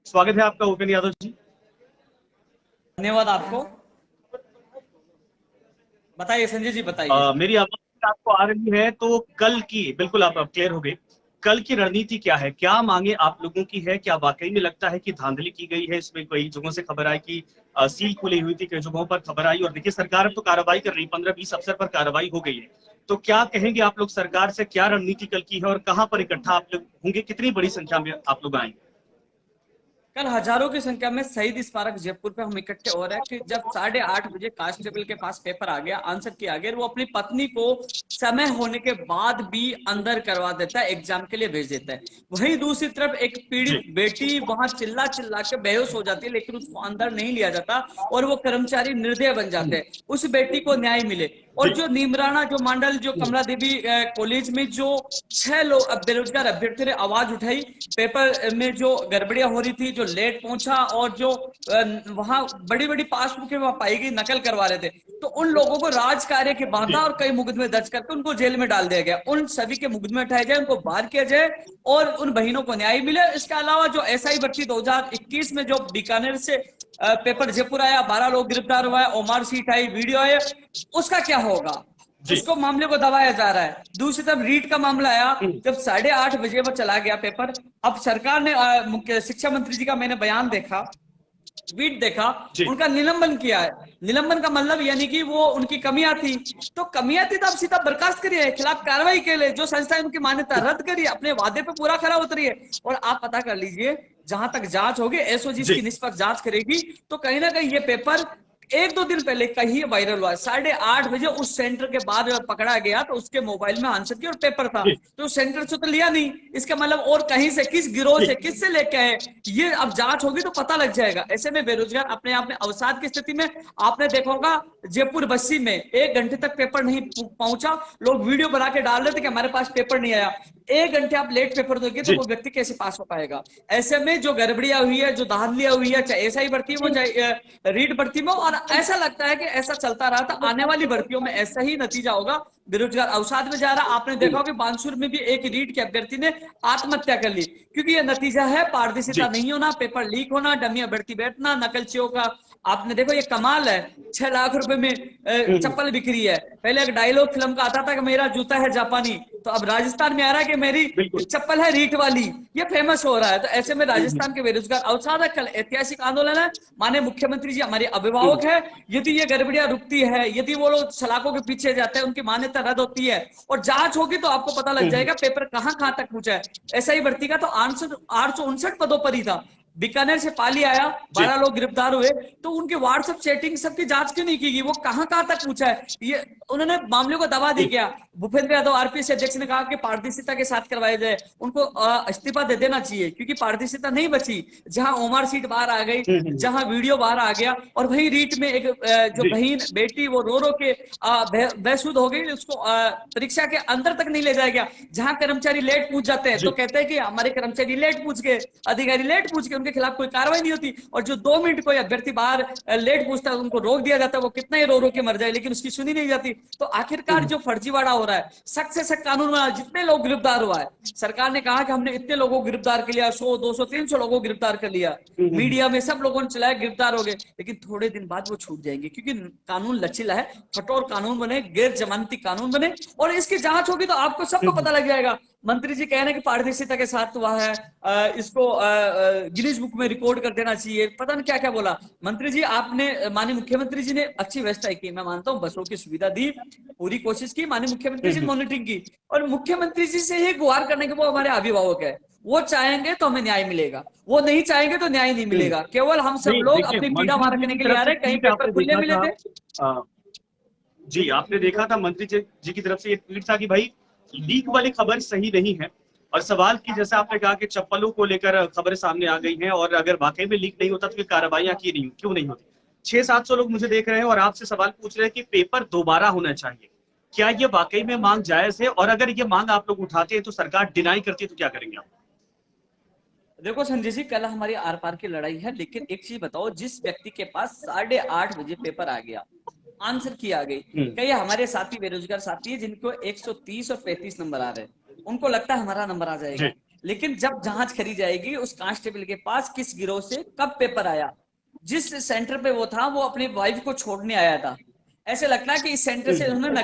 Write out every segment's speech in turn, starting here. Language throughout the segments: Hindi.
स्वागत है आपका उपेंद्र यादव जी। धन्यवाद आपको। बताइए संजय जी, बताइए। मेरी आवाज आपको आ रही है तो कल की बिल्कुल आप क्लियर हो गई। कल की रणनीति क्या है, क्या मांगे आप लोगों की है? क्या वाकई में लगता है कि धांधली की गई है? इसमें कई जगहों से खबर आई कि सील खुली हुई थी, कई जगहों पर खबर आई। और देखिए सरकार अब तो कार्रवाई कर रही, 15-20 अफसर पर कार्रवाई हो गई है। तो क्या कहेंगे आप लोग, सरकार से क्या रणनीति कल की है और कहां पर इकट्ठा आप लोग होंगे? कितनी बड़ी संख्या में आप लोग आएंगे? कल हजारों की संख्या में शहीद स्मारक जयपुर पे हम इकट्ठे हो रहे हैं कि जब 8:30 बजे कांस्टेबल के पास पेपर आ गया, आंसर किया गया, वो अपनी पत्नी को समय होने के बाद भी अंदर करवा देता है, एग्जाम के लिए भेज देता है। वहीं दूसरी तरफ एक जी पीड़ित बेटी वहां चिल्ला चिल्ला के बेहोश हो जाती है, लेकिन उसको अंदर नहीं लिया जाता और वो कर्मचारी निर्दय बन जाते हैं, उस बेटी को न्याय मिले। जी और जो नीमराना, जो मंडल, जो कमला देवी कॉलेज में जो 6 लोग बेरोजगार अभ्यर्थी ने आवाज उठाई, पेपर में जो गड़बड़ियां हो रही थी, जो लेट पहुंचा और जो वहां बड़ी बड़ी पासबुक वहां पाई गई नकल करवा रहे थे, तो उन लोगों को राज कार्य के बाधा जी और कई मुकदमे दर्ज करके उनको जेल में डाल दिया गया। उन सभी के मुकदमे उठाए जाए, उनको बाहर किया जाए और उन बहनों को न्याय मिले। इसके अलावा जो एसआई भर्ती 2021 में जो बीकानेर से पेपर जयपुर आया, 12 लोग गिरफ्तार हुआ है, ओमार सीट आई, वीडियो आया, उसका क्या होगा? जी उसको मामले को दबाया जा रहा है। दूसरी तरफ रीट का मामला आया, जब 8:30 बजे वो चला गया पेपर। अब सरकार ने मुख्य शिक्षा मंत्री जी का मैंने बयान देखा, ट्वीट देखा, जी उनका निलंबन किया है। निलंबन का मतलब यानी कि वो उनकी कमियां थी, तो कमियां थी तो आप सीधा बर्खास्त करिए, खिलाफ कार्रवाई के लिए जो संस्थाएं उनकी मान्यता रद्द करिए, अपने वादे पे पूरा खरा उतरिए। और आप पता कर लीजिए, जहां तक जांच होगी, एसओजी जी इसकी निष्पक्ष जांच करेगी, तो कहीं ना कहीं ये पेपर 1-2 दिन पहले कहीं वायरल हुआ। 8:30 बजे उस सेंटर के बाद पकड़ा गया तो उसके मोबाइल में आंसर की और पेपर था, जी तो उस सेंटर से तो लिया नहीं। इसका मतलब और कहीं से, किस गिरोह जी से, किससे लेके आए, ये अब जांच होगी तो पता लग जाएगा। ऐसे में बेरोजगार अपने आप में अवसाद की स्थिति में। आपने देखा होगा जयपुर बस्ती में 1 घंटे तक पेपर नहीं पहुंचा, लोग वीडियो बना के डाल रहे थे कि हमारे पास पेपर नहीं आया। 1 घंटे आप लेट पेपर दोगे तो जी वो व्यक्ति कैसे पास हो पाएगा? ऐसे में जो गड़बड़ियां हुई है, जो धांधलियां हुई है, चाहे एसआई भर्ती हो, चाहे रीट भर्ती में, और ऐसा लगता है कि ऐसा चलता रहा तो आने वाली भर्तियों में ऐसा ही नतीजा होगा। बेरोजगार अवसाद में जा रहा। आपने देखा होगा बानसूर में भी एक रीट के अभ्यर्थी ने आत्महत्या कर ली, क्योंकि यह नतीजा है पारदर्शिता जी नहीं होना, पेपर लीक होना, डमी अभ्यर्थी बैठना, नकलचियों का। आपने देखो ये कमाल है, 6 लाख रुपए में चप्पल बिक्री है। पहले एक डायलॉग फिल्म का आता था कि मेरा जूता है जापानी, तो अब राजस्थान में आ रहा है कि मेरी बिल्कुल। चप्पल है रीट वाली। ये फेमस हो रहा है। तो ऐसे में राजस्थान के बेरोजगार अवसाद है। कल ऐतिहासिक आंदोलन है। माननीय मुख्यमंत्री जी हमारे अभिभावक है। यदि ये गड़बड़ियां रुकती है, यदि वो लोग सलाखों के पीछे जाते हैं, उनकी मान्यता रद्द होती है और जांच होगी, तो आपको पता लग जाएगा पेपर कहां कहां तक पूछा है। ऐसा ही भर्ती का तो 859 पदों पर ही था। बीकानेर से पाली आया, जी 12 लोग गिरफ्तार हुए, तो उनके व्हाट्सएप चैटिंग सबकी जांच क्यों नहीं की गई? वो कहां कहां तक पूछा है? ये उन्होंने मामले को दबा दी क्या? भूपेंद्र यादव आरपीएस अध्यक्ष ने कहा कि पारदर्शिता के साथ करवाया जाए, उनको इस्तीफा दे देना चाहिए, क्योंकि पारदर्शिता नहीं बची। जहां ओमार सीट बाहर आ गई, जहां वीडियो बाहर आ गया, और वही रीट में एक जो जी बहन बेटी वो रो रो के बेसुध हो गई, उसको परीक्षा के अंदर तक नहीं ले जाया गया। जहां कर्मचारी लेट पूछ जाते हैं जी तो कहते हैं कि हमारे कर्मचारी लेट पूछ के, अधिकारी लेट पूछ के, उनके खिलाफ कोई कार्रवाई नहीं होती। और जो 2 मिनट कोई अभ्यर्थी बाहर लेट पूछता है, उनको रोक दिया जाता है, वो कितना ही रो रो के मर जाए, लेकिन उसकी सुनी नहीं जाती। तो आखिरकार जो फर्जीवाड़ा हो रहा है, सख्त से सख्त कानून बना। जितने लोग गिरफ्तार हुआ है, सरकार ने कहा कि हमने इतने लोगों को गिरफ्तार कर लिया, 100, 200, 300 लोगों को गिरफ्तार कर लिया, मीडिया में सब लोगों ने चलाया, गिरफ्तार हो गए, लेकिन थोड़े दिन बाद वो छूट जाएंगे, क्योंकि कानून लचीला है। कठोर कानून बने, गैर जमानती कानून बने, और इसकी जांच होगी तो आपको सबको पता लग जाएगा। मंत्री जी कह रहे हैं कि पारदर्शिता के साथ हुआ है, इसको गिनीज बुक में रिकॉर्ड कर देना चाहिए, पता नहीं क्या क्या बोला। मंत्री जी, आपने, माननीय मुख्यमंत्री जी ने अच्छी व्यवस्था की, मैं मानता हूँ, बसों की सुविधा दी, पूरी कोशिश की, माननीय मुख्यमंत्री जी ने मॉनिटरिंग की। और मुख्यमंत्री जी से ही गुहार करने के, वो हमारे अभिभावक है, वो चाहेंगे तो हमें न्याय मिलेगा, वो नहीं चाहेंगे तो न्याय नहीं मिलेगा। केवल हम सब नहीं लोग देखिए, अपनी पीड़ा मंत्री वहां जी रखने की के लिए तरफ आ से रहे हैं। कहीं ट्वीट पेपर आपने खुले देखा मिले था। थे। अ, जी आपने देखा था मंत्री जी की तरफ से एक ट्वीट था कि भाई लीक वाली खबर सही नहीं है। और सवाल की जैसे आपने कहा कि चप्पलों को लेकर खबरें सामने आ गई हैं, और अगर वाकई में लीक नहीं होता तो फिर कार्रवाइयां क्यों नहीं होती? 600-700 लोग मुझे देख रहे हैं और आपसे सवाल पूछ रहे हैं कि पेपर दोबारा होना चाहिए। क्या ये वाकई में मांग जायज है? और अगर ये मांग आप लोग उठाते हैं तो सरकार डिनाई करती है तो क्या करेंगे आप? देखो संजय जी, कल हमारी आर पार की लड़ाई है, लेकिन एक चीज बताओ, जिस व्यक्ति के पास 8:30 बजे पेपर आ गया, आंसर की आ गई, कई हमारे साथी बेरोजगार साथी है जिनको 130 और 35 नंबर आ रहे हैं, उनको लगता है हमारा नंबर आ जी जाएगा। लेकिन जब जांच करी जाएगी उस कांस्टेबल के पास किस गिरोह से कब पेपर आया, जिस सेंटर पे वो था वो अपनी वाइफ को छोड़ने आया था, ऐसे लगता है कि इस सेंटर से उन्होंने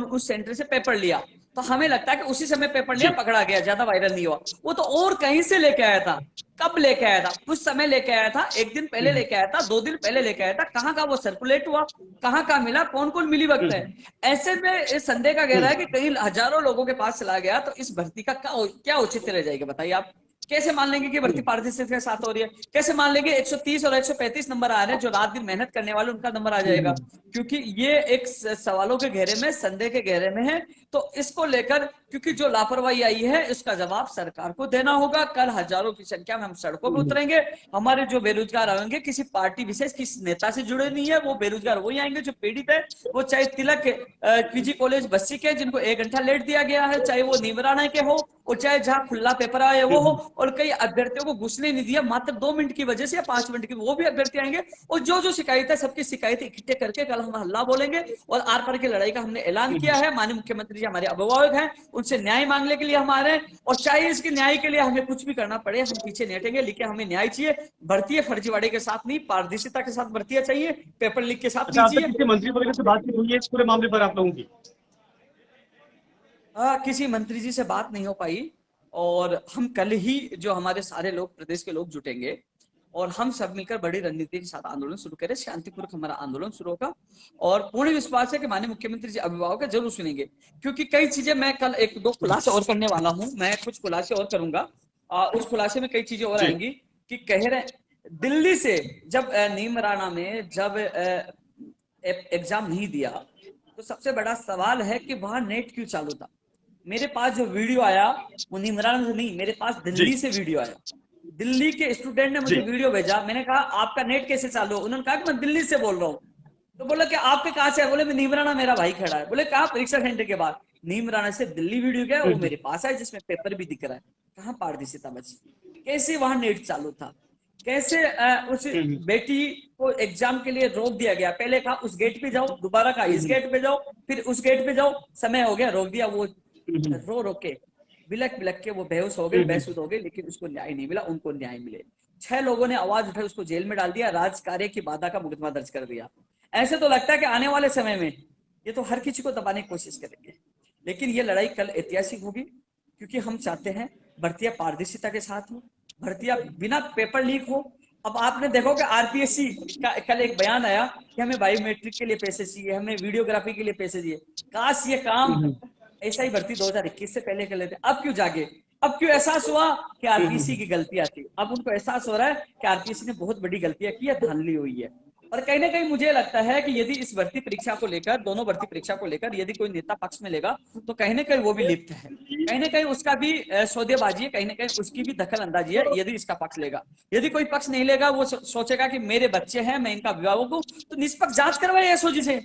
उस सेंटर से पेपर लिया, तो हमें लगता है कि उसी समय पेपर लिया, जी। पकड़ा गया, ज्यादा वायरल नहीं हुआ। वो तो और कहीं से लेके आया था, कब लेके आया था, कुछ समय लेके आया था, एक दिन पहले लेके आया था, 2 दिन पहले लेके आया था, कहाँ का वो सर्कुलेट हुआ, कहाँ का मिला, कौन कौन मिली वक्त है। ऐसे में इस संदेह का गहरा है कि कहीं हजारों लोगों के पास चला गया, तो इस भर्ती का क्या औचित्य रह जाएगा बताइए आप। कैसे मान लेंगे कि भर्ती पारदर्शिता के साथ हो रही है, कैसे मान लेंगे 130 और 135 नंबर आ रहे हैं, जो रात दिन मेहनत करने वाले उनका नंबर आ जाएगा, क्योंकि ये एक सवालों के घेरे में, संदेह के घेरे में है। तो इसको लेकर क्योंकि जो लापरवाही आई है इसका जवाब सरकार को देना होगा। कल हजारों की संख्या में हम सड़कों पर उतरेंगे। हमारे जो बेरोजगार आएंगे किसी पार्टी विशेष, किसी नेता से जुड़े नहीं है, वो बेरोजगार वही आएंगे जो पीड़ित है, वो चाहे तिलक पीजी कॉलेज बस्सी के जिनको 1 घंटा लेट दिया गया है, चाहे वो नीमराना के हो, और चाहे जहां खुला पेपर आया वो हो, और कई अभ्यर्थियों को घुसने नहीं दिया मात्र 2 मिनट की वजह से या 5 मिनट की, वो भी अभ्यर्थी आएंगे। और जो जो शिकायत है सबकी शिकायतें इकट्ठे करके कल हम हल्ला बोलेंगे, और आर पार की लड़ाई का हमने ऐलान किया है। माननीय मुख्यमंत्री जी हमारे अभिभावक हैं, उनसे न्याय मांगने के लिए हम आ रहे हैं, और चाहे इसके न्याय के लिए हमें कुछ भी करना पड़े हम पीछे नहीं हटेंगे, लेकिन हमें न्याय चाहिए। भर्ती फर्जीवाड़े के साथ नहीं, पारदर्शिता के साथ भर्तियां चाहिए, पेपर लीक के साथ अच्छा, नहीं आप तक चाहिए। किसी मंत्री वगैरह से बात हुई है इस पूरे मामले पर आप लोगों की? किसी मंत्री जी से बात नहीं हो पाई, और हम कल ही जो हमारे सारे लोग, प्रदेश के लोग जुटेंगे और हम सब मिलकर बड़ी रणनीति के साथ आंदोलन शुरू करें। शांतिपूर्वक हमारा आंदोलन शुरू होगा, और पूर्ण विश्वास है कि माननीय मुख्यमंत्री जी अभिभावक जरूर सुनेंगे, क्योंकि कई चीजें मैं कल 1-2 खुलासे और करने वाला हूं, मैं कुछ खुलासे और करूंगा। उस खुलासे में कई चीजें और जी। आएंगी कि कह रहे दिल्ली से जब नीमराना में जब एग्जाम नहीं दिया, तो सबसे बड़ा सवाल है कि वहां नेट क्यों चालू था। मेरे पास जो वीडियो आया वो निमरान से नहीं, मेरे पास जी। दिल्ली से वीडियो आया। दिल्ली के स्टूडेंट ने मुझे जी। वीडियो भेजा, मैंने कहा आपका नेट कैसे चालू हो, उन्होंने कहा कि मैं दिल्ली से बोल रहा हूँ। तो बोला कि आपके कहाँ से है, बोले मैं नीमराना, मेरा भाई खड़ा है। बोले कहा, परीक्षा सेंटर के बाद। नीमराना से दिल्ली वीडियो गया, वो मेरे पास है जिसमें पेपर भी दिख रहा है। कहाँ पारदर्शिता बची, कैसे वहां नेट चालू था, कैसे उस बेटी को एग्जाम के लिए रोक दिया गया, पहले कहा उस गेट पे जाओ, दोबारा कहा इस गेट पे जाओ, फिर उस गेट पे जाओ, समय हो गया रोक दिया। वो रो रो के बिलक बिलक के वो बेहोश हो गई, बेसुध हो गई, लेकिन उसको न्याय नहीं मिला। उनको न्याय मिले, 6 लोगों ने आवाज उठाई, उसको जेल में डाल दिया, राजकार्य की बाधा का मुकदमा दर्ज कर दिया। ऐसे तो लगता है कि आने वाले समय में ये तो हर किसी को दबाने की कोशिश करेंगे, लेकिन ये लड़ाई कल ऐतिहासिक होगी, क्योंकि हम चाहते हैं भर्तियां पारदर्शिता के साथ हो, भर्तियां बिना पेपर लीक हो। अब आपने देखो कि आरपीएससी का कल एक बयान आया कि हमें बायोमेट्रिक के लिए पैसे चाहिए, हमें वीडियोग्राफी के लिए पैसे चाहिए। काश ये काम ऐसा ही भर्ती 2021 से पहले कर लेते। अब क्यों जागे, अब क्यों एहसास हुआ कि आरपीएससी की गलतियां थी, अब उनको एहसास हो रहा है कि आरपीएससी ने बहुत बड़ी गलतियां की है, धांधली हुई है। और कहीं ना कहीं मुझे लगता है कि यदि इस भर्ती परीक्षा को लेकर, दोनों भर्ती परीक्षा को लेकर यदि कोई नेता पक्ष में लेगा, तो कहीं ना कहीं वो भी लिप्त है, कहीं ना कहीं उसका भी सौदेबाजी है, कहीं ना कहीं उसकी भी दखल अंदाजी है। यदि इसका पक्ष लेगा, यदि कोई पक्ष नहीं लेगा, वो सोचेगा कि मेरे बच्चे हैं, मैं इनका अभिभावक हूं, तो निष्पक्ष जांच करवाए एसओजी से,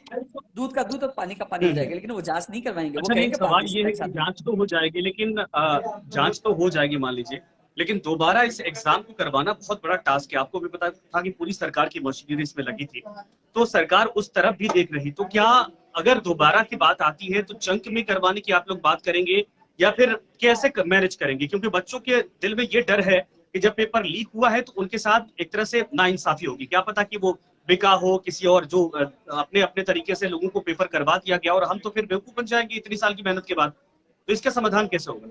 दूध का दूध और पानी का पानी हो जाएगा। लेकिन वो जांच नहीं करवाएंगे, वो अच्छा, नहीं, कहेंगे सवाल ये पारदर्शिता है के कि साथ। जांच तो हो जाएगी, लेकिन जांच तो हो जाएगी मान लीजिए, लेकिन दोबारा इस एग्जाम को करवाना बहुत बड़ा टास्क है। आपको भी पता था कि पूरी सरकार की मशीनरी इसमें लगी थी, तो सरकार उस तरफ भी देख रही। तो क्या अगर दोबारा की बात आती है तो चंक में करवाने की आप लोग बात करेंगे, या फिर कैसे मैनेज करेंगे? क्योंकि बच्चों के दिल में ये डर है कि जब पेपर लीक हुआ है तो उनके साथ एक तरह से नाइंसाफी होगी। क्या पता कि वो बिका हो किसी और, जो अपने अपने तरीके से लोगों को पेपर करवा दिया गया, और हम तो फिर बेवकूफ बन जाएंगे इतनी साल की मेहनत के बाद। तो इसका समाधान कैसे होगा?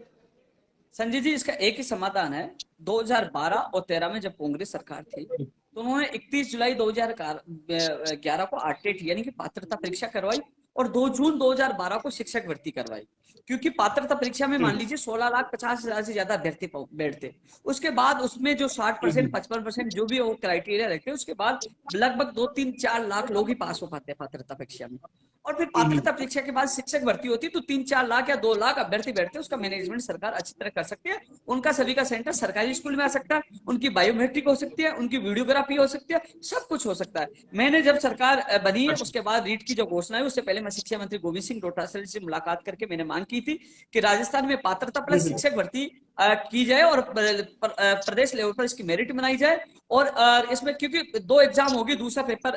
संजय जी, इसका एक ही समाधान है। 2012 और 13 में जब कांग्रेस सरकार थी, तो उन्होंने 31 जुलाई 2011 को आरटेट यानी कि पात्रता परीक्षा करवाई, और 2 जून 2012 को शिक्षक भर्ती करवाई। क्योंकि पात्रता परीक्षा में मान लीजिए 16,50,000 से ज्यादा अभ्यर्थी बैठते, उसके बाद उसमें जो 60%, 55% जो भी वो क्राइटेरिया रखते हैं, उसके बाद लगभग 2-3-4 लाख लोग ही पास हो पाते हैं पात्रता परीक्षा में। और फिर पात्रता परीक्षा के बाद शिक्षक भर्ती होती है, तो 3-4 लाख या 2 लाख अभ्यर्थी बैठते हैं। उसका मैनेजमेंट सरकार अच्छी तरह कर सकती है। उनका सभी का सेंटर सरकारी स्कूल में आ सकता है, उनकी बायोमेट्रिक हो सकती है, उनकी वीडियोग्राफी हो सकती है, सब कुछ हो सकता है। मैंने जब सरकार बनी है उसके बाद रीट की जो घोषणा है, उससे पहले मैं शिक्षा मंत्री गोविंद सिंह डोटासरा से मुलाकात करके मैंने मांग की थी कि राजस्थान में पात्रता प्लस शिक्षक भर्ती की जाए और प्रदेश लेवल पर इसकी मेरिट बनाई जाए। और इसमें क्योंकि 2 एग्जाम होगी, दूसरा पेपर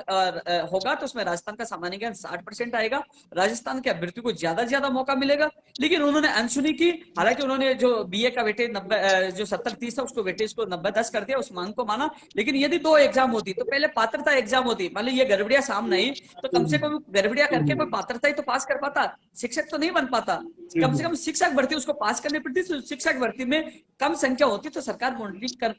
होगा, तो उसमें राजस्थान का सामान्य ज्ञान 60% आएगा, राजस्थान के अभ्यर्थी को ज्यादा से ज्यादा मौका मिलेगा। लेकिन उन्होंने अनसुनी की, हालांकि उन्होंने जो बीए का वेटेज 90 जो 70-30 था उसको वेटेज को 90-10 कर दिया, उस मांग को माना। लेकिन यदि 2 एग्जाम होती तो पहले पात्रता एग्जाम होती, मान लो ये गड़बड़ियां सामने आई तो कम से कम गड़बड़ियां करके कोई पात्रता ही तो पास कर पाता, शिक्षक तो नहीं बन पाता। कम से कम शिक्षक भर्ती उसको पास करनी पड़ती, तो शिक्षक भर्ती में कम संख्या होती तो सरकार मॉनिटरिंग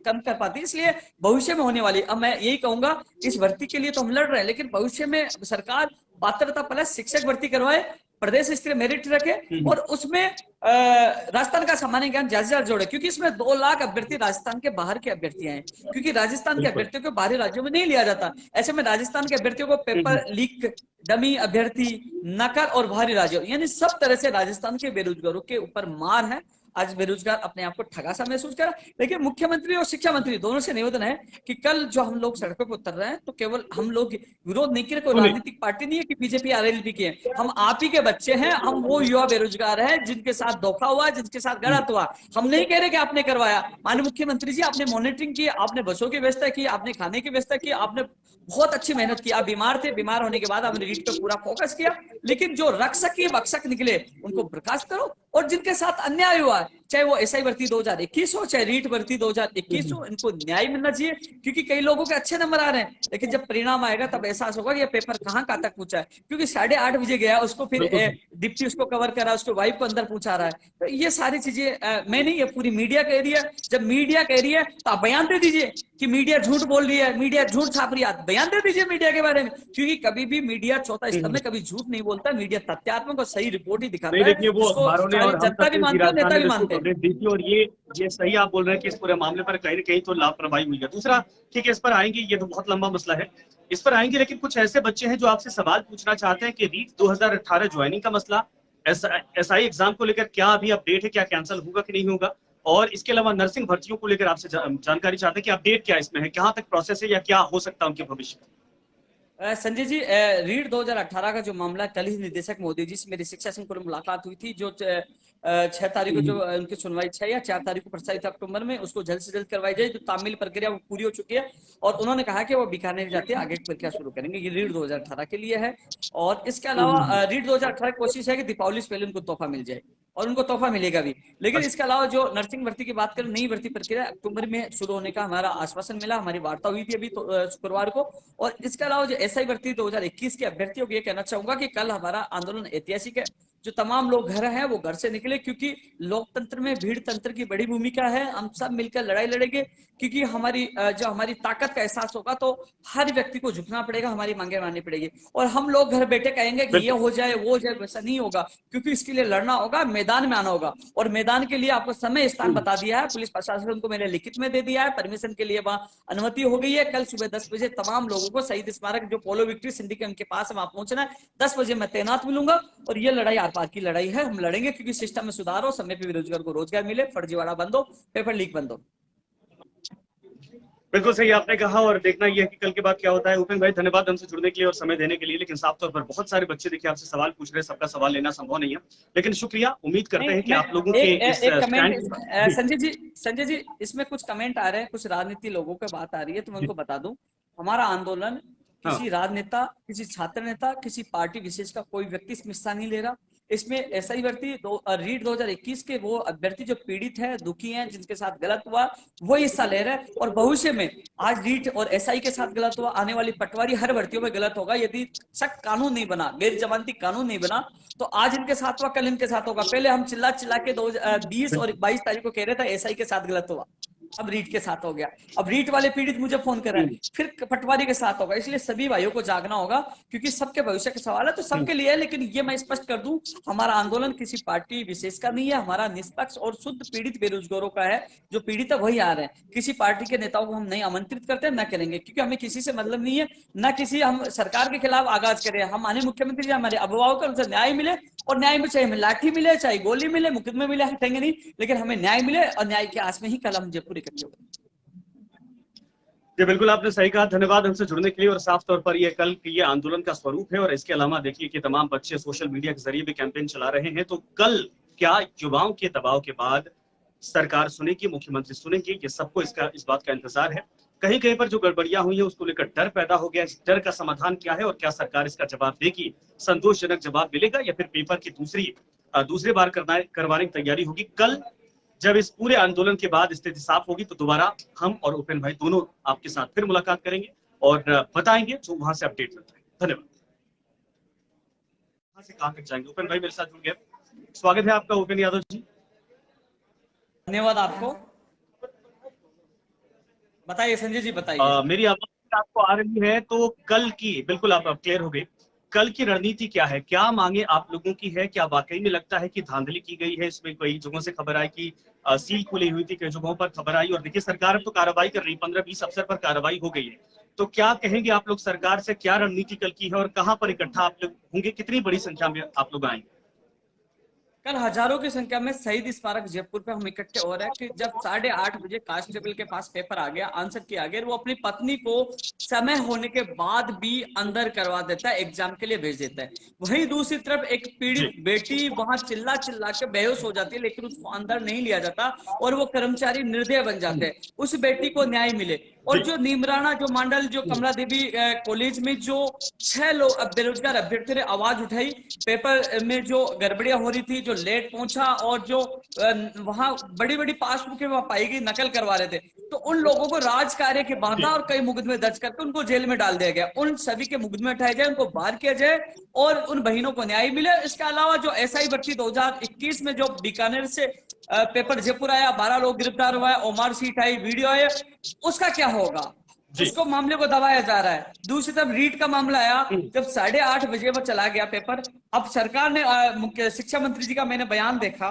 कम कर पाती। इसलिए भविष्य में होने वाली, अब मैं यही कहूंगा, इस भर्ती के लिए तो हम लड़ रहे हैं, लेकिन भविष्य में सरकार पात्रता प्लस शिक्षक भर्ती करवाए, प्रदेश स्तरीय मेरिट रखे और उसमें राजस्थान का सामान्य ज्ञान ज्यादा से ज्यादा जोड़े, क्योंकि इसमें 2 लाख अभ्यर्थी राजस्थान के बाहर के अभ्यर्थी हैं, क्योंकि राजस्थान के अभ्यर्थियों को बाहरी राज्यों में नहीं लिया जाता। ऐसे में राजस्थान के अभ्यर्थियों को पेपर लीक, डमी अभ्यर्थी, नकल और बाहरी राज्यों, यानी सब तरह से राजस्थान के बेरोजगारों के ऊपर मार है। आज बेरोजगार अपने आप को ठगा सा महसूस कर, लेकिन मुख्यमंत्री और शिक्षा मंत्री दोनों से निवेदन है कि कल जो हम लोग सड़कों पर उतर रहे हैं तो केवल हम लोग विरोध नहीं कर, कोई राजनीतिक पार्टी नहीं है कि बीजेपी आरएलपी की है, हम आप ही के बच्चे हैं, हम वो युवा बेरोजगार हैं जिनके साथ धोखा हुआ, जिनके साथ गलत हुआ। हम नहीं कह रहे कि आपने करवाया, माननीय मुख्यमंत्री जी आपने मॉनिटरिंग की, आपने बसों की व्यवस्था की, आपने खाने की व्यवस्था की, आपने बहुत अच्छी मेहनत की। आप बीमार थे, बीमार होने के बाद आपने रीट पे पूरा फोकस किया, लेकिन जो रक्षक बक्षक निकले उनको बर्खास्त करो, और जिनके साथ अन्याय हुआ, चाहे वो एसआई भर्ती 2021 हो, चाहे रीट भर्ती 2021 हो, इनको न्याय मिलना चाहिए। क्योंकि कई लोगों के अच्छे नंबर आ रहे हैं, लेकिन जब परिणाम आएगा तब एहसास होगा कि ये पेपर कहाँ तक पूछा है, क्योंकि 8:30 बजे गया, उसको फिर डिप्टी उसको कवर करा, उसको वाइफ को अंदर पूछा रहा है। तो ये सारी चीजें मैं नहीं, ये पूरी मीडिया कह रही है। जब मीडिया कह रही है तो आप बयान दे दीजिए कि मीडिया झूठ बोल रही है, मीडिया झूठ छाप रही है, आप बयान दे दीजिए मीडिया के बारे में, क्योंकि कभी भी मीडिया चौथा स्तंभ में कभी झूठ नहीं बोलता, मीडिया तथ्यात्मक और सही रिपोर्ट ही दिखाता है। देखिए वो अखबारों ने और हम जनता भी मानते हैं, नेता भी मानते हैं। कवरेज दी थी, और ये सही आप बोल रहे हैं कि इस पूरे मामले पर कहीं ना कहीं तो लापरवाही हुई है। दूसरा, ठीक है, इस पर आएंगे, ये तो बहुत लंबा मसला है, इस पर आएंगे, लेकिन कुछ ऐसे बच्चे हैं जो आपसे सवाल पूछना चाहते हैं कि रीट 2018 ज्वाइनिंग का मसला, एसआई एग्जाम को लेकर क्या अभी अपडेट है, क्या कैंसिल होगा कि नहीं होगा, और इसके अलावा नर्सिंग भर्तियों को लेकर आपसे जानकारी चाहते हैं कि अपडेट क्या इसमें है, कहाँ तक प्रोसेस है या क्या हो सकता है उनके भविष्य में। संजय जी, रीट 2018 का जो मामला, कल ही निदेशक मोदी जी से मेरी शिक्षा संकुल में मुलाकात हुई थी, जो 6 तारीख को जो उनकी सुनवाई 6 या 4 तारीख को प्रस्तावित अक्टूबर में, उसको जल्द से जल्द करवाई जाए। जो तामील प्रक्रिया वो पूरी हो चुकी है, और उन्होंने कहा कि वो बीकानेर जाते हैं, आगे की प्रक्रिया शुरू करेंगे। ये रीट 2018 के लिए है। और इसके अलावा रीट 2018 की कोशिश है कि दीपावली से पहले उनको तोहफा मिल जाए, और उनको तोहफा मिलेगा भी। लेकिन इसके अलावा जो नर्सिंग भर्ती की बात करें, नई भर्ती प्रक्रिया अक्टूबर में शुरू होने का हमारा आश्वासन मिला, हमारी वार्ता हुई थी अभी शुक्रवार को। और इसके अलावा जो एसआई भर्ती 2021 के अभ्यर्थियों को ये कहना चाहूंगा कि कल हमारा आंदोलन ऐतिहासिक है। जो तमाम लोग घर हैं वो घर से निकले, क्योंकि लोकतंत्र में भीड़ तंत्र की बड़ी भूमिका है। हम सब मिलकर लड़ाई लड़ेंगे, क्योंकि जो हमारी ताकत का एहसास होगा तो हर व्यक्ति को झुकना पड़ेगा, हमारी मांगे माननी पड़ेगी। और हम लोग घर बैठे कहेंगे कि ये हो जाए वो हो जाए, वैसा नहीं होगा, क्योंकि इसके लिए लड़ना होगा, मैदान में आना होगा। और मैदान के लिए आपको समय स्थान बता दिया है, पुलिस प्रशासन को मैंने लिखित में दे दिया है, परमिशन के लिए वहां अनुमति हो गई है। कल सुबह 10 बजे तमाम लोगों को शहीद स्मारक जो पोलो विक्ट्री सिंडिकेट उनके पास है वहां पहुंचना है। 10 बजे मैं तैनात मिलूंगा, और ये लड़ाई आर पार की लड़ाई है, हम लड़ेंगे, क्योंकि सिस्टम में सुधार हो, समय पे बेरोजगार को रोजगार मिले, फर्जीवाड़ा बंद हो, पेपर लीक बंद हो। बिल्कुल सही आपने कहा, और देखना यह है कि कल के बाद क्या होता है। उपेंद्र भाई, धन्यवाद हमसे जुड़ने के लिए और समय देने के लिए। लेकिन साफ तौर पर बहुत सारे बच्चे देखिए आपसे सवाल पूछ रहे हैं, सबका सवाल लेना संभव नहीं है, लेकिन शुक्रिया। उम्मीद करते हैं कि आप लोगों के इस संजय जी, इसमें कुछ कमेंट आ रहे हैं, कुछ राजनीति लोगों की बात आ रही है, तो मैं उनको बता दूं, हमारा आंदोलन किसी राजनेता, किसी छात्र नेता, किसी पार्टी विशेष का कोई व्यक्ति इसमें हिस्सा नहीं ले रहा। इसमें एसआई भर्ती रीट 2021 के वो अभ्यर्थी जो पीड़ित है, दुखी हैं, जिनके साथ गलत हुआ, वो हिस्सा ले रहे हैं। और भविष्य में आज रीट और एसआई के साथ गलत हुआ, आने वाली पटवारी हर भर्तियों में गलत होगा। यदि सख्त कानून नहीं बना, गैर जमानती कानून नहीं बना, तो आज इनके साथ हुआ, कल इनके साथ होगा। पहले हम चिल्ला चिल्ला के 20 और 22 तारीख को कह रहे थे एसआई के साथ गलत हुआ, अब रीट के साथ हो गया, अब रीट वाले पीड़ित मुझे फोन कर रहे हैं, फिर पटवारी के साथ होगा। इसलिए सभी भाइयों को जागना होगा, क्योंकि सबके भविष्य का सवाल है, तो सबके लिए है। लेकिन ये मैं स्पष्ट कर दूं, हमारा आंदोलन किसी पार्टी विशेष का नहीं है, हमारा निष्पक्ष और शुद्ध पीड़ित बेरोजगारों का है। जो पीड़ित है वही आ रहे हैं, किसी पार्टी के नेताओं को हम नहीं आमंत्रित करते, न करेंगे, क्योंकि हमें किसी से मतलब नहीं है, न किसी हम सरकार के खिलाफ आगाज करें। हम माननीय मुख्यमंत्री जी हमारे अभिभावक को उनसे न्याय मिले, और न्याय में चाहे हमें लाठी मिले, चाहे गोली मिले, मुकदमे मिले, हटेंगे नहीं, लेकिन हमें न्याय मिले, और न्याय के आस में ही कल हम जयपुर इकट्ठे होंगे। जी बिल्कुल, आपने सही कहा, धन्यवाद हमसे जुड़ने के लिए। और साफ तौर पर ये कल ये आंदोलन का स्वरूप है। और इसके अलावा देखिए कि तमाम बच्चे सोशल मीडिया के जरिए भी कैंपेन चला रहे हैं, तो कल क्या युवाओं के दबाव के बाद सरकार सुनेगी, मुख्यमंत्री सुनेंगे, ये सबको इस बात का इंतजार है। कहीं कहीं पर जो गड़बड़ियां हुई है उसको लेकर डर पैदा हो गया। इस डर का समाधान क्या है और क्या सरकार इसका जवाब देगी, संतोषजनक जवाब मिलेगा या फिर पेपर की दूसरी बार करवाने की तैयारी होगी। कल जब इस पूरे आंदोलन के बाद स्थिति साफ होगी तो दोबारा हम और उपेंद्र भाई दोनों आपके साथ फिर मुलाकात करेंगे और बताएंगे जो वहां से अपडेट मिलता है। धन्यवाद। वहां से कहां तक जाएंगे, उपेंद्र भाई मेरे साथ जुड़ गए। स्वागत है आपका उपेंद्र यादव जी। धन्यवाद आपको। बताइए संजय जी, बताइए। मेरी आवाज आपको आ रही है तो कल की बिल्कुल आप क्लियर हो गए। कल की रणनीति क्या है, क्या मांगे आप लोगों की है? क्या वाकई में लगता है कि धांधली की गई है? इसमें कई जगहों से खबर आई कि सील खुली हुई थी, कई जगहों पर खबर आई। और देखिए सरकार अब तो कार्रवाई कर रही, 15-20 अफसर पर कार्रवाई हो गई है। तो क्या कहेंगे आप लोग सरकार से, क्या रणनीति कल की है और कहां पर इकट्ठा आप लोग होंगे? कितनी बड़ी संख्या में आप लोग आएंगे? कल हजारों की संख्या में शहीद स्मारक जयपुर पे हम इकट्ठे हो रहे हैं कि जब 8:30 बजे कांस्टेबल के पास पेपर आ गया, आंसर किया आ गया, वो अपनी पत्नी को समय होने के बाद भी अंदर करवा देता है, एग्जाम के लिए भेज देता है। वहीं दूसरी तरफ एक पीड़ित बेटी वहां चिल्ला चिल्ला के बेहोश हो जाती है, लेकिन उसको अंदर नहीं लिया जाता और वो कर्मचारी निर्दय बन जाते हैं, उस बेटी को न्याय मिले। और जो नीमराना, जो मंडल, जो कमला देवी कॉलेज में जो 6 लोग बेरोजगार अभ्यर्थी ने आवाज उठाई, पेपर में जो गड़बड़ियां हो रही थी, जो लेट पहुंचा और जो वहां बड़ी बड़ी पासबुकें वहां पाई गई, नकल करवा रहे थे, तो उन लोगों को राज कार्य के बांधा और कई मुकदमे दर्ज करके उनको जेल में डाल दिया गया। उन सभी के मुकदमे उठाए जाए, उनको बाहर किया जाए और उन बहनों को न्याय मिले। इसके अलावा जो एसआई भर्ती 2021 में जो बीकानेर से पेपर जयपुर आया, 12 लोग गिरफ्तार हुआ है, ओमार सीट आई, वीडियो आया, उसका क्या होगा? उसको मामले को दबाया जा रहा है। दूसरी तरफ रीट का मामला आया, जब 8:30 बजे वो चला गया पेपर। अब सरकार ने मुख्य शिक्षा मंत्री जी का मैंने बयान देखा,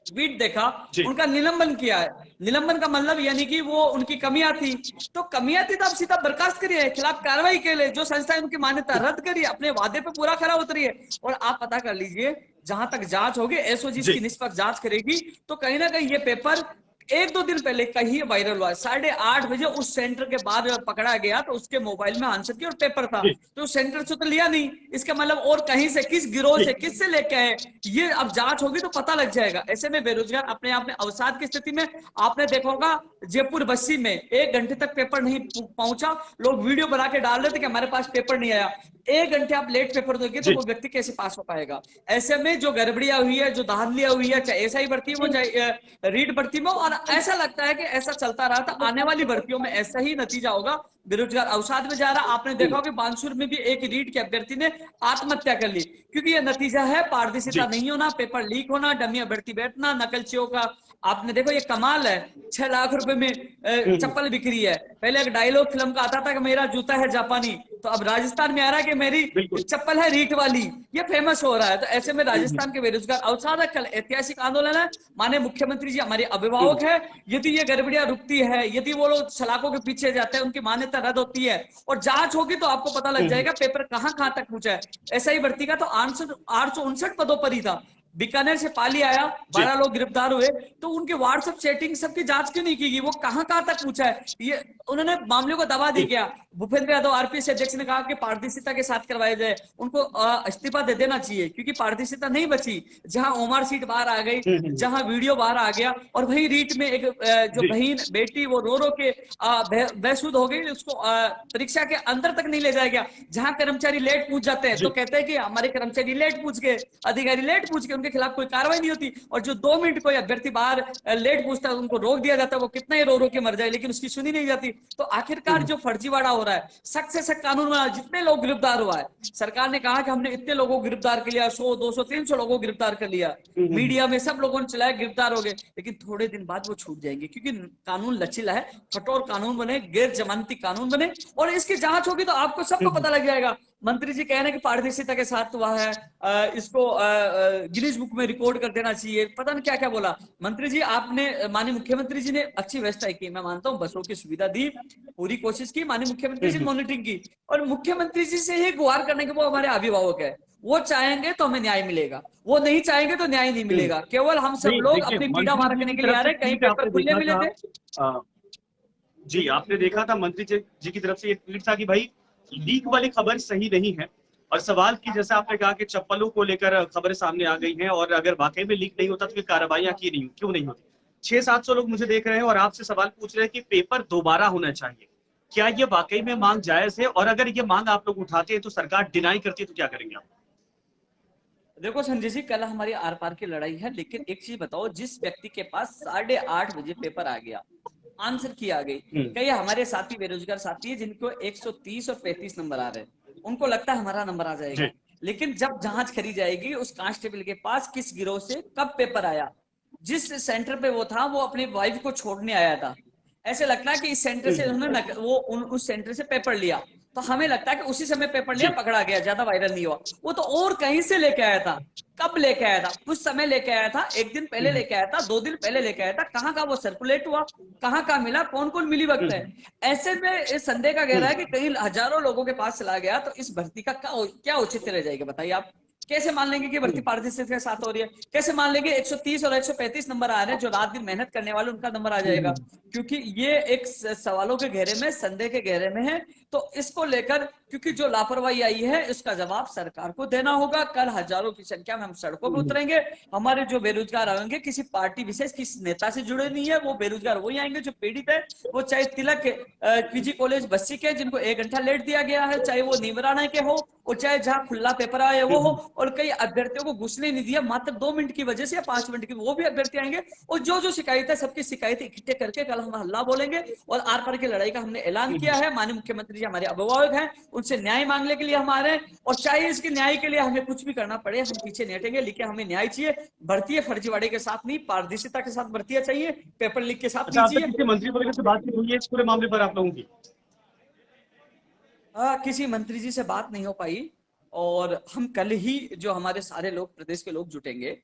ट्वीट देखा, उनका निलंबन किया है। निलंबन का मतलब यानी कि वो उनकी कमियां थी, तो कमियां थी तो आप सीधा बर्खास्त करिए, खिलाफ कार्रवाई के लिए जो संस्था उनकी मान्यता रद्द करिए, अपने वादे पे पूरा खरा उतरिए। और आप पता कर लीजिए, जहां तक जांच होगी, एसओजी की निष्पक्ष जांच करेगी, तो कहीं ना कहीं ये पेपर 1-2 दिन पहले कहीं वायरल हुआ। 8:30 बजे उस सेंटर के बाद पकड़ा गया तो उसके मोबाइल में आंसर की और पेपर था, तो सेंटर से तो लिया नहीं। इसका मतलब और कहीं से, किस गिरोह से, किससे लेके आए, ये अब जांच होगी तो पता लग जाएगा। ऐसे में बेरोजगार अपने आप में अवसाद की स्थिति में। आपने देखा होगा जयपुर बस्ती में 1 घंटे तक पेपर नहीं पहुंचा, लोग वीडियो बना के डाल रहे थे कि हमारे पास पेपर नहीं आया। 1 घंटे आप लेट पेपर दोगे तो वो व्यक्ति कैसे पास हो पाएगा? ऐसे में जो गड़बड़ियां हुई है, जो धांधलियां हुई है, चाहे एसआई भर्ती हो, चाहे रीट भर्ती में, और ऐसा लगता है कि ऐसा चलता रहा तो आने वाली भर्तियों में ऐसा ही नतीजा होगा। बेरोजगार अवसाद में जा रहा। आपने देखा होगा बानसूर में भी एक रीट के अभ्यर्थी ने आत्महत्या कर ली, क्योंकि ये नतीजा है पारदर्शिता नहीं होना, पेपर लीक होना, डमी अभ्यर्थी बैठना, नकलचियों का। आपने देखो ये कमाल है, 6 लाख रुपए में चप्पल बिक्री है। पहले एक डायलॉग फिल्म का आता था कि मेरा जूता है जापानी, तो अब राजस्थान में आ रहा है कि मेरी चप्पल है रीट वाली, ये फेमस हो रहा है। तो ऐसे में राजस्थान के बेरोजगार अवसाद है। कल ऐतिहासिक आंदोलन है, माननीय मुख्यमंत्री जी हमारे अभिभावक है। यदि ये गड़बड़ियां रुकती है, यदि वो लोग सलाखों के पीछे जाते हैं, उनकी मान्यता रद्द होती है और जांच होगी तो आपको पता लग जाएगा पेपर कहां कहां तक पूछा है। एसआई भर्ती का तो 859 पदों पर ही था। बीकानेर से पाली आया, 12 लोग गिरफ्तार हुए, तो उनके व्हाट्सएप चैटिंग सबकी जांच क्यों नहीं की गई? वो कहां कहां तक पूछा है? ये उन्होंने मामले को दबा दी क्या? भूपेंद्र यादव आरपीएस अध्यक्ष ने कहा कि पारदर्शिता के साथ करवाया जाए, उनको इस्तीफा दे देना चाहिए, क्योंकि पारदर्शिता नहीं बची। जहां ओमार सीट बाहर आ गई, जहां वीडियो बाहर आ गया, और वही रीट में एक जो बहन बेटी वो रो रो के बेसुध हो गई, उसको परीक्षा के अंदर तक नहीं ले जाया गया। जहां कर्मचारी लेट पूछ जाते हैं तो कहते हैं कि हमारे कर्मचारी लेट पूछ गए, अधिकारी लेट पूछ गए, उनके खिलाफ कोई कार्रवाई नहीं होती। और जो 2 मिनट कोई अभ्यर्थी बाहर लेट पूछता है उनको रोक दिया जाता है, वो कितना ही रो रो के मर जाए लेकिन उसकी सुनी नहीं जाती। तो आखिरकार जो फर्जीवाड़ा हो रहा है, सख्त से सख्त कानून बना। जितने लोग गिरफ्तार हुआ है, सरकार ने कहा कि हमने इतने लोगों को गिरफ्तार कर लिया, 100, 200, 300 लोगों को गिरफ्तार कर लिया, मीडिया में सब लोगों ने चलाया, गिरफ्तार हो गए, लेकिन थोड़े दिन बाद वो छूट जाएंगे, क्योंकि कानून लचीला है। कठोर कानून बने, गैर जमानती कानून बने, और इसकी जांच होगी तो आपको सबको पता लग जाएगा। मंत्री जी कह रहे हैं कि पारदर्शिता के साथ हुआ है, इसको गिनीज बुक में रिकॉर्ड कर देना चाहिए, पता नहीं क्या क्या बोला। मंत्री जी, आपने, माननीय मुख्यमंत्री जी ने अच्छी व्यवस्था की, मैं मानता हूँ, बसों की सुविधा दी, पूरी कोशिश की, माननीय मुख्यमंत्री जी ने मॉनिटरिंग की, और मुख्यमंत्री जी से ही गुहार करने के वो हमारे अभिभावक है। वो चाहेंगे तो हमें न्याय मिलेगा, वो नहीं चाहेंगे तो न्याय नहीं मिलेगा। केवल हम सब लोग अपनी पीड़ा मार करने के लिए आ रहे हैं। कहीं पेपर खुले मिले थे। जी, आपने देखा था मंत्री जी की तरफ से ये ट्वीट था कि भाई लीक वाली खबर सही नहीं है, और सवाल की जैसे आपने कहा कि चप्पलों को लेकर खबरें सामने आ गई हैं, और अगर वाकई में लीक नहीं होता तो फिर कार्रवाइयां क्यों नहीं होती? 600-700 लोग मुझे देख रहे हैं और आपसे सवाल पूछ रहे हैं कि पेपर दोबारा होना चाहिए। क्या ये वाकई में मांग जायज है? और अगर ये मांग आप लोग उठाते हैं तो सरकार डिनाई करती है तो क्या करेंगे आप? देखो संजय जी, कल हमारी आर पार की लड़ाई है, लेकिन एक चीज बताओ, जिस व्यक्ति के पास 8:30 बजे पेपर आ गया, आंसर की आ गई, कई हमारे साथी बेरोजगार साथी है जिनको 130 और 35 नंबर आ रहे हैं, उनको लगता है हमारा नंबर आ जी। जाएगा, लेकिन जब जांच करी जाएगी उस कांस्टेबल के पास किस गिरोह से कब पेपर आया, जिस सेंटर पे वो था वो अपनी वाइफ को छोड़ने आया था, ऐसे लगता है कि इस सेंटर से उन्होंने उस सेंटर से पेपर लिया, तो हमें लगता है कि उसी समय पेपर लिया, जी। पकड़ा गया, ज्यादा वायरल नहीं हुआ। वो तो और कहीं से लेके आया था, कब लेके आया था, कुछ समय लेके आया था, एक दिन पहले लेके आया था, 2 दिन पहले लेके आया था, कहाँ का वो सर्कुलेट हुआ, कहाँ का मिला, कौन कौन मिली वक्त है। ऐसे में इस संदेह का गहरा है कि कई हजारों लोगों के पास चला गया, तो इस भर्ती का क्या औचित्य रह जाएगा, बताइए आप। कैसे मान लेंगे कि भर्ती पारदर्शिता के साथ हो रही है? कैसे मान लेंगे 130 और 135 नंबर आ रहे हैं, जो रात दिन मेहनत करने वाले उनका नंबर आ जाएगा? क्योंकि ये एक सवालों के घेरे में, संदेह के घेरे में है। तो इसको लेकर, क्योंकि जो लापरवाही आई है, इसका जवाब सरकार को देना होगा। कल हजारों की संख्या में हम सड़कों पर उतरेंगे। हमारे जो बेरोजगार आएंगे, किसी पार्टी विशेष, किसी नेता से जुड़े नहीं है, वो बेरोजगार वही आएंगे जो पीड़ित है। वो चाहे तिलक पीजी कॉलेज बस्सी के, जिनको 1 घंटा लेट दिया गया है, चाहे वो नीमराना के हो, और चाहे जहां खुला पेपर आए वो हो, और कई अभ्यर्थियों को घुसने नहीं दिया मात्र 2 मिनट की वजह से या 5 मिनट की, वो भी अभ्यर्थी आएंगे। और जो जो शिकायत है, सबकी शिकायतें इकट्ठे करके कल हम हल्ला बोलेंगे। और आर पार की लड़ाई का हमने ऐलान किया है। माननीय मुख्यमंत्री जी हमारे अभिभावक हैं, उनसे न्याय मांगने के लिए हम आ रहे हैं, और चाहे इसके न्याय के लिए हमें कुछ भी करना पड़े, हम पीछे नहीं हटेंगे। लेकिन हमें न्याय चाहिए, भर्ती फर्जीवाड़े के साथ नहीं, पारदर्शिता के साथ भर्तियां चाहिए, पेपर लीक के साथ अच्छा, नहीं अब तक चाहिए। किसी मंत्री वगैरह से बातचीत हुई है इस पूरे मामले पर आप लोगों की? किसी मंत्री जी से बात नहीं हो पाई, और हम कल ही जो हमारे सारे लोग, प्रदेश के लोग जुटेंगे,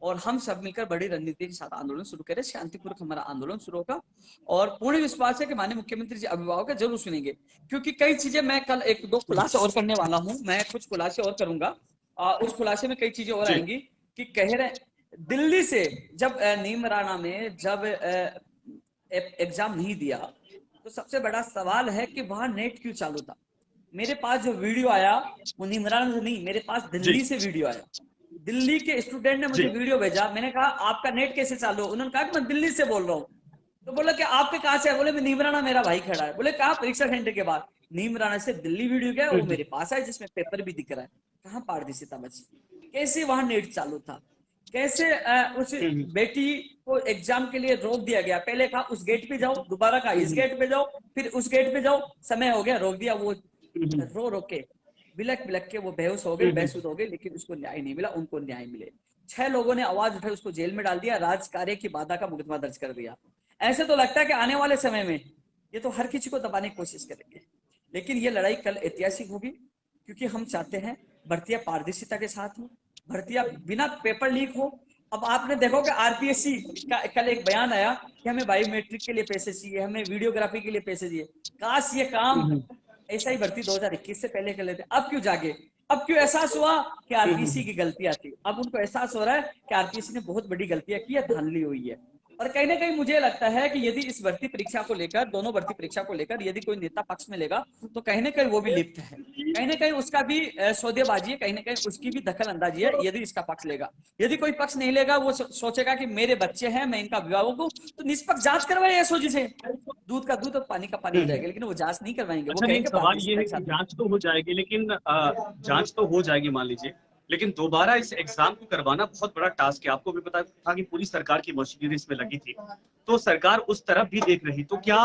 और हम सब मिलकर बड़ी रणनीति के साथ आंदोलन शुरू करें। शांतिपूर्वक हमारा आंदोलन शुरू होगा, और पूर्ण विश्वास है कि माननीय मुख्यमंत्री जी अभिभावक है, जरूर सुनेंगे। क्योंकि कई चीजें, मैं कल 1-2 खुलासे और करने वाला हूं, मैं कुछ खुलासे और करूंगा। उस खुलासे में कई चीजें और जी। आएंगी। कि कह रहे, दिल्ली से जब नीमराना में जब एग्जाम नहीं दिया, तो सबसे बड़ा सवाल है कि वहां नेट क्यों चालू था। मेरे पास जो वीडियो आया, वो निमरान से नहीं, मेरे पास जी। दिल्ली से वीडियो आया। दिल्ली के स्टूडेंट ने मुझे जी। वीडियो भेजा, मैंने कहा आपका नेट कैसे चालू? उन्होंने कहा कि मैं दिल्ली से बोल रहा हूँ। तो बोला कि आपके कहाँ से है? बोले मैं नीमराना, मेरा भाई खड़ा है। बोले कहा? परीक्षा सेंटर के बाद। नीमराना से दिल्ली वीडियो गया, वो मेरे पास है, जिसमें पेपर भी दिख रहा है। कहाँ पारदर्शिता बची? कैसे वहां नेट चालू था? कैसे उस बेटी को एग्जाम के लिए रोक दिया गया? पहले कहा उस गेट पे जाओ, दोबारा कहा इस गेट पे जाओ, फिर उस गेट पे जाओ, समय हो गया, रोक दिया। वो रो रो के, बिलक बिलक के वो बेहोश हो गई, बेसुध हो गई, लेकिन उसको न्याय नहीं मिला। उनको न्याय मिले। 6 लोगों ने आवाज उठाई, उसको जेल में डाल दिया, राजकार्य की बाधा का मुकदमा दर्ज कर दिया। ऐसे तो लगता है कि आने वाले समय में ये तो हर किसी को दबाने की कोशिश करेंगे, लेकिन ये लड़ाई कल ऐतिहासिक होगी, क्योंकि हम चाहते हैं भर्तियां पारदर्शिता के साथ हो, भर्तियां बिना पेपर लीक हो। अब आपने देखो कि आरपीएससी का कल एक बयान आया कि हमें बायोमेट्रिक के लिए पैसे चाहिए, हमें वीडियोग्राफी के लिए पैसे चाहिए। काश ये काम ऐसा ही भर्ती 2021 से पहले कर लेते। अब क्यों जागे? अब क्यों एहसास हुआ कि आरपीएससी की गलतियां थी? अब उनको एहसास हो रहा है कि आरपीएससी ने बहुत बड़ी गलतियां की है, धांधली हुई है। और कहीं ना कहीं मुझे लगता है कि यदि इस भर्ती परीक्षा को लेकर, दोनों भर्ती परीक्षा को लेकर यदि कोई नेता पक्ष में लेगा, तो कहीं ना कहीं वो भी लिप्त है, कहीं ना कहीं उसका भी सौदेबाजी है, कहीं ना कहीं उसकी भी दखल अंदाजी है, यदि इसका पक्ष लेगा। यदि कोई पक्ष नहीं लेगा, वो सोचेगा कि मेरे बच्चे हैं, मैं इनका अभिभावक हूं, तो निष्पक्ष जांच करवाए एसओजी से। दूध का दूध और पानी का पानी हो जाएगा, लेकिन वो जांच नहीं करवाएंगे। वो अच्छा, नहीं, कहेंगे सवाल ये पारदर्शिता है के कि साथ। जांच तो हो जाएगी, लेकिन जांच तो हो जाएगी मान लीजिए, लेकिन दोबारा इस एग्जाम को करवाना बहुत बड़ा टास्क है। आपको भी पता था कि पूरी सरकार की मशीनरी इसमें लगी थी, तो सरकार उस तरफ भी देख रही। तो क्या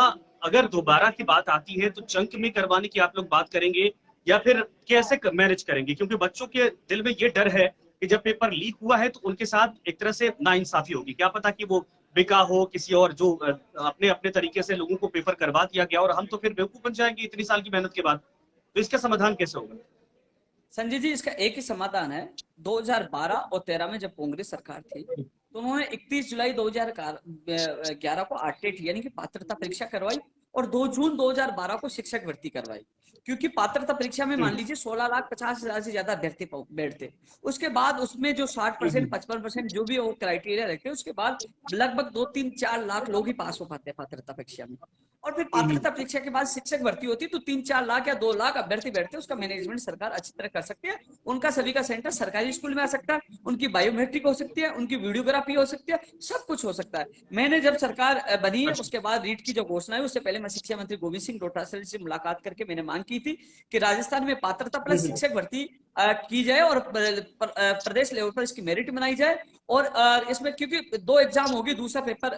अगर दोबारा की बात आती है तो चंक में करवाने की आप लोग बात करेंगे, या फिर कैसे मैनेज करेंगे? क्योंकि बच्चों के दिल में ये डर है कि जब पेपर लीक हुआ है तो उनके साथ एक तरह से नाइंसाफी होगी। क्या पता कि वो बिका हो किसी और, जो अपने अपने तरीके से लोगों को पेपर करवा दिया गया, और हम तो फिर बेवकूफ बन जाएंगे इतनी साल की मेहनत के बाद। तो इसका समाधान कैसे होगा? संजय जी, इसका एक ही समाधान है। 2012 और 13 में जब कांग्रेस सरकार थी, तो उन्होंने 31 जुलाई 2011 को आरटेट यानी कि पात्रता परीक्षा करवाई, और 2 जून 2012 को शिक्षक भर्ती करवाई, क्योंकि पात्रता परीक्षा में मान लीजिए 16,50,000 से ज्यादा अभ्यर्थी बैठते। उसके बाद उसमें जो 60%, 55% जो भी वो क्राइटेरिया रखे, उसके बाद लगभग 2-3-4 लाख लोग ही पास हो पाते हैं पात्रता परीक्षा में। और फिर पात्रता परीक्षा के बाद शिक्षक भर्ती होती है, तो 3-4 लाख या 2 लाख अभ्यर्थी बैठते हैं। उसका मैनेजमेंट सरकार अच्छी तरह कर सकती है। उनका सभी का सेंटर सरकारी स्कूल में आ सकता है, उनकी बायोमेट्रिक हो सकती है, उनकी वीडियोग्राफी हो सकती है, सब कुछ हो सकता है। मैंने जब सरकार बनी है उसके बाद रीट की जो घोषणा है, उससे पहले मैं शिक्षा मंत्री गोविंद सिंह डोटासरा से मुलाकात करके मैंने मांग की थी कि राजस्थान में पात्रता प्लस शिक्षक भर्ती की जाए और प्रदेश लेवल पर इसकी मेरिट बनाई जाए। और इसमें क्योंकि 2 एग्जाम होगी, दूसरा पेपर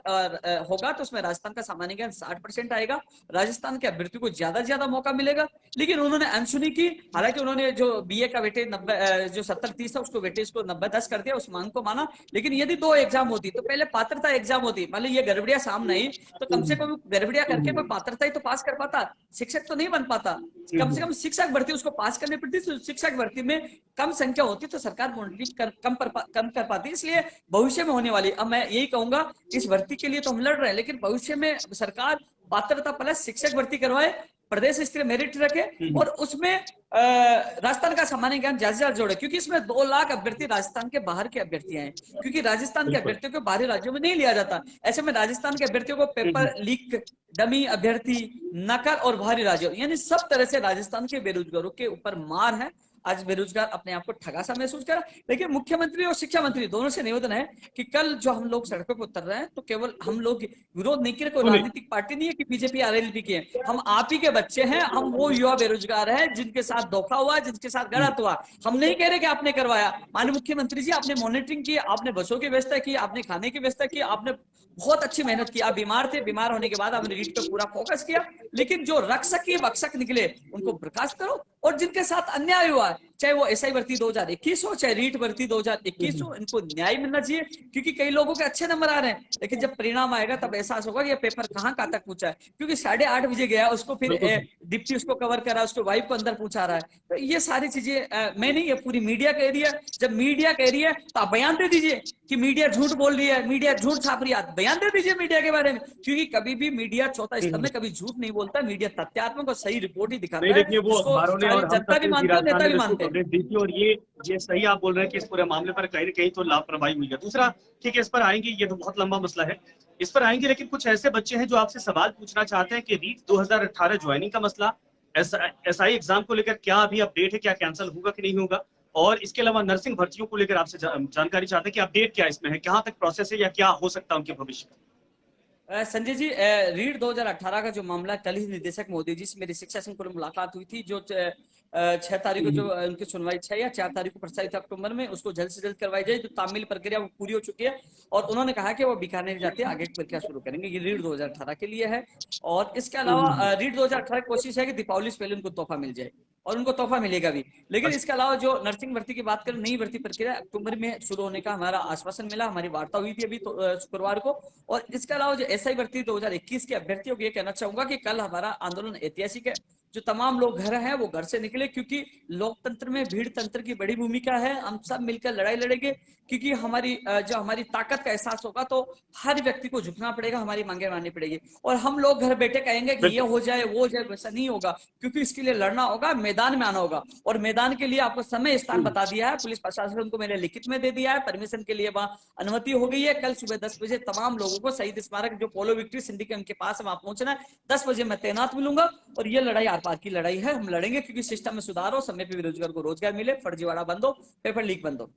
होगा, तो उसमें राजस्थान का सामान्य ज्ञान 60% आएगा, राजस्थान के अभ्यर्थी को ज्यादा से ज्यादा मौका मिलेगा। लेकिन उन्होंने अनसुनी की। हालांकि उन्होंने जो बीए का वेटेज 90 जो 70-30 था, उसको वेटेज को 90-10 कर दिया, उस मांग को माना। लेकिन यदि 2 एग्जाम होती तो पहले पात्रता एग्जाम होती, मान ली ये गड़बड़िया सामने आई तो कम से कम गड़बड़िया करके कोई पात्रता ही तो पास कर पाता, शिक्षक तो नहीं बन पाता। कम से कम शिक्षक भर्ती उसको पास करनी पड़ती, तो शिक्षक भर्ती में कम संख्या होती तो सरकार मॉनिटरिंग कम कर पाती। इसलिए भविष्य में होने वाली, अब मैं यही कहूंगा, इस भर्ती के लिए तो हम लड़ रहे हैं, लेकिन भविष्य में सरकार पात्रता प्लस शिक्षक भर्ती करवाए, प्रदेश स्तरीय मेरिट रखे और उसमें राजस्थान का सामान्य ज्ञान ज्यादा से ज्यादा जोड़े, क्योंकि इसमें 2 लाख अभ्यर्थी राजस्थान के बाहर के अभ्यर्थी हैं, क्योंकि राजस्थान के अभ्यर्थियों को बाहरी राज्यों में नहीं लिया जाता। ऐसे में राजस्थान के अभ्यर्थियों को पेपर लीक, डमी अभ्यर्थी, नकल और बाहरी राज्यों, यानी सब तरह से राजस्थान के बेरोजगारों के ऊपर मार है। आज बेरोजगार अपने आप को ठगा सा महसूस कर। लेकिन मुख्यमंत्री और शिक्षा मंत्री दोनों से निवेदन है कि कल जो हम लोग सड़कों पर उतर रहे हैं, तो केवल हम लोग विरोध नहीं कर, कोई राजनीतिक पार्टी नहीं है कि बीजेपी आरएलपी की है, हम आप ही के बच्चे हैं, हम वो युवा बेरोजगार हैं जिनके साथ धोखा हुआ, जिनके साथ गलत हुआ। हम नहीं कह रहे कि आपने करवाया, माननीय मुख्यमंत्री जी, आपने मॉनिटरिंग की, आपने बसों की व्यवस्था की, आपने खाने की व्यवस्था की, आपने बहुत अच्छी मेहनत की। आप बीमार थे, बीमार होने के बाद आपने रीट पे पूरा फोकस किया, लेकिन जो रक्षक की भक्षक निकले उनको बर्खास्त करो, और जिनके साथ अन्याय हुआ, चाहे वो एसआई भर्ती 2021 हो, चाहे रीट भर्ती 2021 हो, इनको न्याय मिलना चाहिए। क्योंकि कई लोगों के अच्छे नंबर आ रहे हैं, लेकिन जब परिणाम आएगा तब एहसास होगा कि ये पेपर कहाँ तक पूछा है, क्योंकि 8:30 बजे गया, उसको फिर डिप्टी उसको कवर करा, उसको वाइफ को अंदर पूछा रहा है। तो ये सारी चीजें मैं नहीं, ये पूरी मीडिया कह रही है। जब मीडिया कह रही है तो आप बयान दे दीजिए कि मीडिया झूठ बोल रही है, मीडिया झूठ छाप रही है, बयान दे दीजिए मीडिया के बारे में, क्योंकि कभी भी मीडिया चौथा स्तंभ में कभी झूठ नहीं बोलता, मीडिया तथ्यात्मक और सही रिपोर्ट ही दिखाता है। देखिए वो अखबारों ने और हम जनता तक भी मानती है, नेता भी मानते हैं। दी थी, और ये सही आप बोल रहे हैं कि इस पूरे मामले पर कहीं न कहीं तो लापरवाही हुई है। दूसरा, ठीक है, इस पर आएंगे, ये तो बहुत लंबा मसला है, इस पर आएंगे, लेकिन कुछ ऐसे बच्चे हैं जो आपसे सवाल पूछना चाहते हैं कि रीट 2018 ज्वाइनिंग का मसला, एसआई एग्जाम को लेकर क्या अभी अपडेट है, क्या कैंसिल होगा कि नहीं होगा, और इसके अलावा नर्सिंग भर्तियों को लेकर आपसे जानकारी चाहते हैं कि अपडेट क्या इसमें है, कहाँ तक प्रोसेस है या क्या हो सकता है उनके भविष्य में। संजय जी, रीट 2018 का जो मामला, कल ही निदेशक मोदी जी से मेरी शिक्षा संकुल में मुलाकात हुई थी, जो 6 तारीख को जो उनकी सुनवाई 6 या 4 तारीख को प्रस्तावित अक्टूबर में, उसको जल्द से जल्द करवाई जाए। जो तामील प्रक्रिया वो पूरी हो चुकी है, और उन्होंने कहा कि वो बीकानेर जाते हैं, आगे की प्रक्रिया शुरू करेंगे। ये रीट 2018 के लिए है। और इसके अलावा रीट 2018 की कोशिश है कि दीपावली से पहले उनको तोहफा मिल जाए, और उनको तोहफा मिलेगा भी। लेकिन इसके अलावा जो नर्सिंग भर्ती की बात करें, नई भर्ती प्रक्रिया अक्टूबर में शुरू होने का हमारा आश्वासन मिला, हमारी वार्ता हुई थी अभी शुक्रवार को। और इसके अलावा जो एसआई भर्ती 2021 के अभ्यर्थियों को ये कहना चाहूंगा कि कल हमारा आंदोलन ऐतिहासिक है। जो तमाम लोग घर हैं वो घर से निकले, क्योंकि लोकतंत्र में भीड़ तंत्र की बड़ी भूमिका है। हम सब मिलकर लड़ाई लड़ेंगे, क्योंकि हमारी ताकत का एहसास होगा तो हर व्यक्ति को झुकना पड़ेगा, हमारी मांगे माननी पड़ेगी। और हम लोग घर बैठे कहेंगे कि ये हो जाए वो हो जाए, वैसा नहीं होगा, क्योंकि इसके लिए लड़ना होगा, मैदान में आना होगा। और मैदान के लिए आपको समय स्थान बता दिया है, पुलिस प्रशासन उनको मैंने लिखित में दे दिया है, परमिशन के लिए वहां अनुमति हो गई है। कल सुबह 10 बजे तमाम लोगों को शहीद स्मारक जो पोलो विक्ट्री सिंडिकेट के पास है वहां पहुंचना है। 10 बजे मैं तैनात मिलूंगा, और ये लड़ाई आर पार की लड़ाई है, हम लड़ेंगे, क्योंकि सिस्टम में सुधार हो, समय पे बेरोजगार को रोजगार मिले, फर्जीवाड़ा बंद हो, पेपर लीक बंद हो।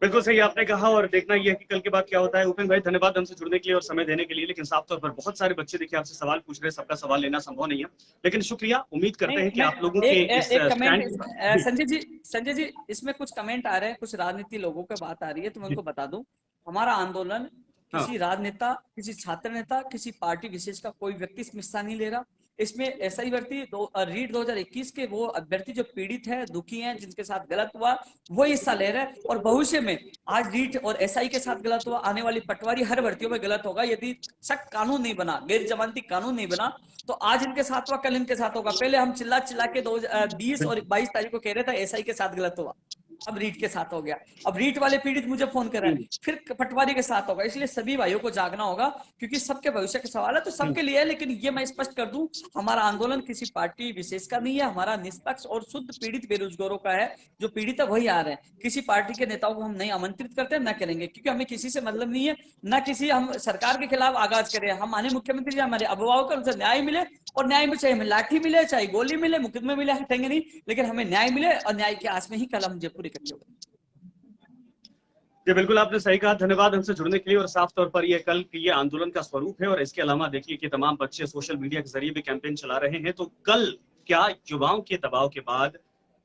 बिल्कुल सही आपने कहा, और देखना यह है कि कल के बाद क्या होता है। उपेंद्र भाई, धन्यवाद हमसे जुड़ने के लिए और समय देने के लिए। लेकिन साफ तौर पर बहुत सारे बच्चे देखिए आपसे सवाल पूछ रहे हैं, सबका सवाल लेना संभव नहीं है, लेकिन शुक्रिया। उम्मीद करते हैं कि आप लोगों के इस संजय जी, इसमें कुछ कमेंट आ रहे हैं, कुछ राजनीति लोगों की बात आ रही है, तो मैं उनको बता दूं, हमारा आंदोलन किसी राजनेता, किसी छात्र नेता, किसी पार्टी विशेष का कोई व्यक्ति इसमें हिस्सा नहीं ले रहा। इसमें एसआई भर्ती रीट 2021 के वो अभ्यर्थी जो पीड़ित है, दुखी हैं, जिनके साथ गलत हुआ, वो हिस्सा ले रहे हैं। और भविष्य में आज रीट और एसआई के साथ गलत हुआ, आने वाली पटवारी हर भर्तियों में गलत होगा। यदि सख्त कानून नहीं बना, गैर जमानती कानून नहीं बना, तो आज इनके साथ हुआ, कल इनके साथ होगा। पहले हम चिल्ला चिल्ला के 20 और 22 तारीख को कह रहे थे एसआई के साथ गलत हुआ, अब रीट के साथ हो गया, अब रीट वाले पीड़ित मुझे फोन कर रहे हैं, फिर पटवारी के साथ होगा। इसलिए सभी भाइयों को जागना होगा, क्योंकि सबके भविष्य का सवाल है, तो सबके लिए है। लेकिन ये मैं स्पष्ट कर दूं, हमारा आंदोलन किसी पार्टी विशेष का नहीं है, हमारा निष्पक्ष और शुद्ध पीड़ित बेरोजगारों का है। जो पीड़ित है वही आ रहे हैं, किसी पार्टी के नेताओं को हम नहीं आमंत्रित करते, न करेंगे, क्योंकि हमें किसी से मतलब नहीं है, न किसी हम सरकार के खिलाफ आगाज करें। हम माननीय मुख्यमंत्री जी हमारे अभिभावक, उनसे न्याय मिले, और न्याय में चाहे हमें लाठी मिले, चाहे गोली मिले, मुकदमे मिले, हटेंगे नहीं, लेकिन हमें न्याय मिले, और न्याय के आस में ही कल हम जयपुर इकट्ठे हो। जी बिल्कुल, आपने सही कहा। धन्यवाद हमसे जुड़ने के लिए। और साफ तौर पर ये कल की ये आंदोलन का स्वरूप है। और इसके अलावा देखिए कि तमाम बच्चे सोशल मीडिया के जरिए भी कैंपेन चला रहे हैं। तो कल क्या युवाओं के दबाव के बाद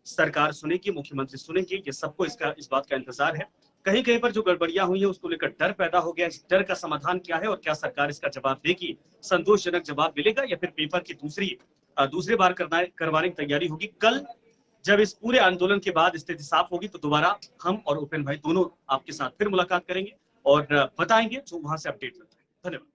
सरकार सुनेगी, मुख्यमंत्री सुनेंगे, ये सबको इस बात का इंतजार है। कहीं कहीं पर जो गड़बड़ियां हुई है उसको लेकर डर पैदा हो गया। इस डर का समाधान क्या है और क्या सरकार इसका जवाब देगी, संतोषजनक जवाब मिलेगा या फिर पेपर की दूसरी बार करवाने की तैयारी होगी। कल जब इस पूरे आंदोलन के बाद स्थिति साफ होगी तो दोबारा हम और उपेंद्र भाई दोनों आपके साथ फिर मुलाकात करेंगे और बताएंगे जो वहां से अपडेट मिलता है। धन्यवाद।